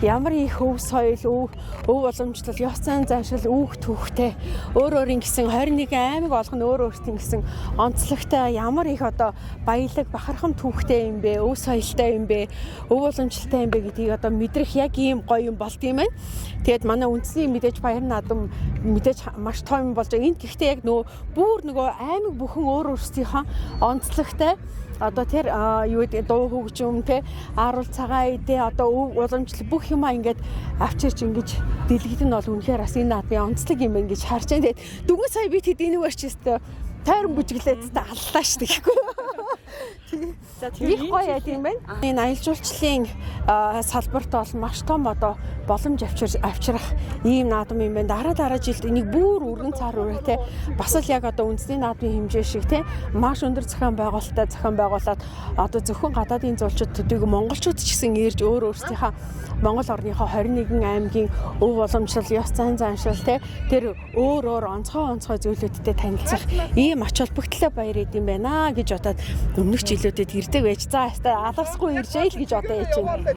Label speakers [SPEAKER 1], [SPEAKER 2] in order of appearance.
[SPEAKER 1] Ямар их өв соёл, өв уламжлал, ёс зан заншил, үүх түүхтэй өөрийн гэсэн 21 аймаг болгоно өөрийн гэсэн онцлогтой ямар их одоо баялаг бахархам түүхтэй юм бэ, өв соёлтой юм бэ, өв уламжлалтай юм бэ гэдгийг одоо мэдрэх яг ийм гоё юм болд юм байна. Тэгээд манай үндэсний мэдээж баяр наадам мэдээж маш том болж байгаа. Энд гэхдээ яг нөгөө аймаг бүхэн өөрсдийнхөө онцлогтой одоо тэр юу гэдэг дуу хөгжим те ааруул цагаан идэ одоо уламжлал бүх юмаа ингээд авчирч ингэж дэлгэдэг нь бол үнэхээр бас энэ наадмын онцлог юм ингэж харж байгаа. Тэгээд дүнгийн сая би тэд энийг очижтэй тойрон бүжиглээд та аллаа шүү гэхгүй. За тэр гоё яа тийм байна. Энэ аялал жуулчлалын салбарт бол маш том одоо боломж авчрах ийм наадам юм байна. Дараа жилд энийг бүр өргөн цаар өрөө те бас л яг одоо үндэсний наадмын хэмжээ шиг те маш өндөр зохион байгуулалттай зохион байгуулад одоо зөвхөн гадаадын зуулчид төдийгүй монголчууд ч гэсэн ирж өөрсдийнхөө Монгол орныхоо 21 аймгийн өв уламжлал, ёс зан заншил те тэр өөр онцгой зүйлүүдтэй танилцах ийм ач холбогдолтой баяр идэм байна гэж бодоод өмнөх жилүүдэд ирдэг байж. За алгасгүй иржээ л гэж одоо яж байна.